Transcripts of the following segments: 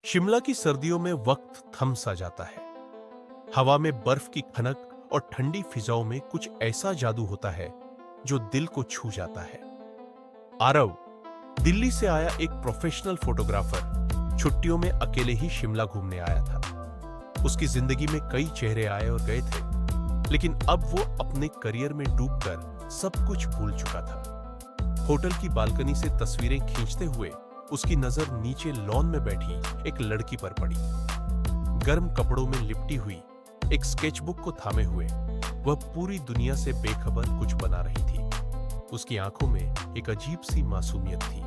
शिमला की सर्दियों में वक्त थम सा जाता है। हवा में बर्फ की खनक और ठंडी फिजाओं में कुछ ऐसा जादू होता है जो दिल को छू जाता है। आरव दिल्ली से आया एक प्रोफेशनल फोटोग्राफर छुट्टियों में अकेले ही शिमला घूमने आया था। उसकी जिंदगी में कई चेहरे आए और गए थे, लेकिन अब वो अपने करियर में डूबकर सब कुछ भूल चुका था। होटल की बालकनी से तस्वीरें खींचते हुए उसकी नजर नीचे लॉन में बैठी एक लड़की पर पड़ी। गर्म कपड़ों में लिपटी हुई, एक स्केचबुक को थामे हुए, वह पूरी दुनिया से बेखबर कुछ बना रही थी। उसकी आंखों में एक अजीब सी मासूमियत थी।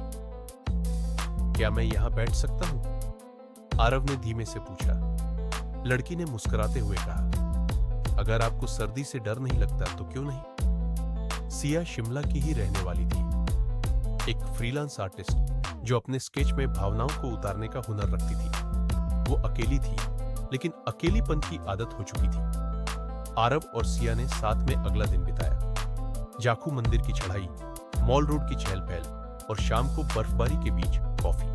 क्या मैं यहां बैठ सकता हूं? आरव ने धीमे से पूछा। लड़की ने मुस्कुराते हुए कहा, अगर आपको सर्दी से डर नहीं लगता तो क्यों नहीं। सिया शिमला की ही रहने वाली थी, एक फ्रीलांस आर्टिस्ट जो अपने स्केच में भावनाओं को उतारने का हुनर रखती थी। वो अकेली थी, लेकिन अकेलीपन की आदत हो चुकी थी। आरव और सिया ने साथ में अगला दिन बिताया। जाखू मंदिर की चढ़ाई, मॉल रोड की चहल पहल और शाम को बर्फबारी के बीच कॉफी।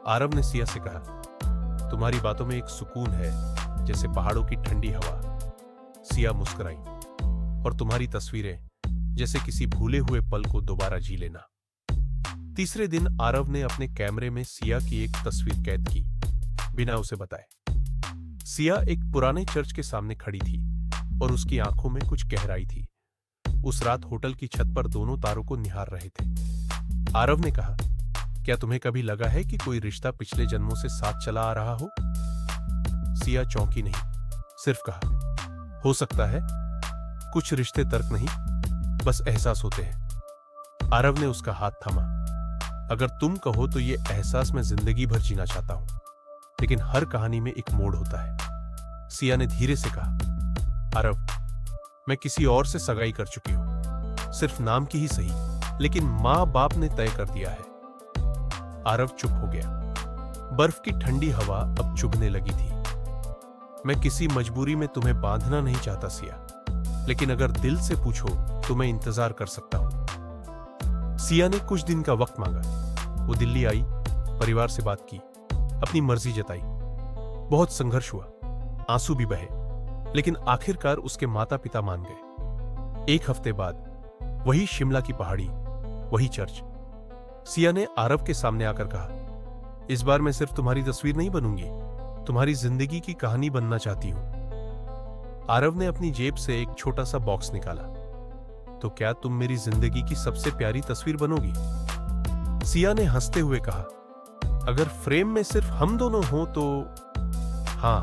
आरव ने सिया से कहा, तुम्हारी बातों में एक सुकून है जैसे पहाड़ों की ठंडी हवा। सिया मुस्कुराई, और तुम्हारी तस्वीरें जैसे किसी भूले हुए पल को दोबारा जी लेना। तीसरे दिन आरव ने अपने कैमरे में सिया की एक तस्वीर कैद की, बिना उसे बताए। सिया एक पुराने चर्च के सामने खड़ी थी और उसकी आंखों में कुछ गहराई थी। उस रात होटल की छत पर दोनों तारों को निहार रहे थे। आरव ने कहा, क्या तुम्हें कभी लगा है कि कोई रिश्ता पिछले जन्मों से साथ चला आ रहा हो? सिया चौंकी नहीं, सिर्फ कहा, हो सकता है। कुछ रिश्ते तर्क नहीं, बस एहसास होते हैं। आरव ने उसका हाथ थामा। अगर तुम कहो तो ये एहसास मैं जिंदगी भर जीना चाहता हूं, लेकिन हर कहानी में एक मोड़ होता है। सिया ने धीरे से कहा, आरव, मैं किसी और से सगाई कर चुकी हूं, सिर्फ नाम की ही सही, लेकिन मां बाप ने तय कर दिया है। आरव चुप हो गया। बर्फ की ठंडी हवा अब चुभने लगी थी। मैं किसी मजबूरी में तुम्हें बांधना नहीं चाहता सिया, लेकिन अगर दिल से पूछो तो मैं इंतजार कर सकता हूं। सिया ने कुछ दिन का वक्त मांगा। वो दिल्ली आई, परिवार से बात की, अपनी मर्जी जताई। बहुत संघर्ष हुआ, आंसू भी बहे, लेकिन आखिरकार उसके माता पिता मान गए। एक हफ्ते बाद वही शिमला की पहाड़ी, वही चर्च। सिया ने आरव के सामने आकर कहा, इस बार मैं सिर्फ तुम्हारी तस्वीर नहीं बनूंगी, तुम्हारी जिंदगी की कहानी बनना चाहती हूं। आरव ने अपनी जेब से एक छोटा सा बॉक्स निकाला। तो क्या तुम मेरी जिंदगी की सबसे प्यारी तस्वीर बनोगी? सिया ने हंसते हुए कहा, अगर फ्रेम में सिर्फ हम दोनों हों तो हाँ।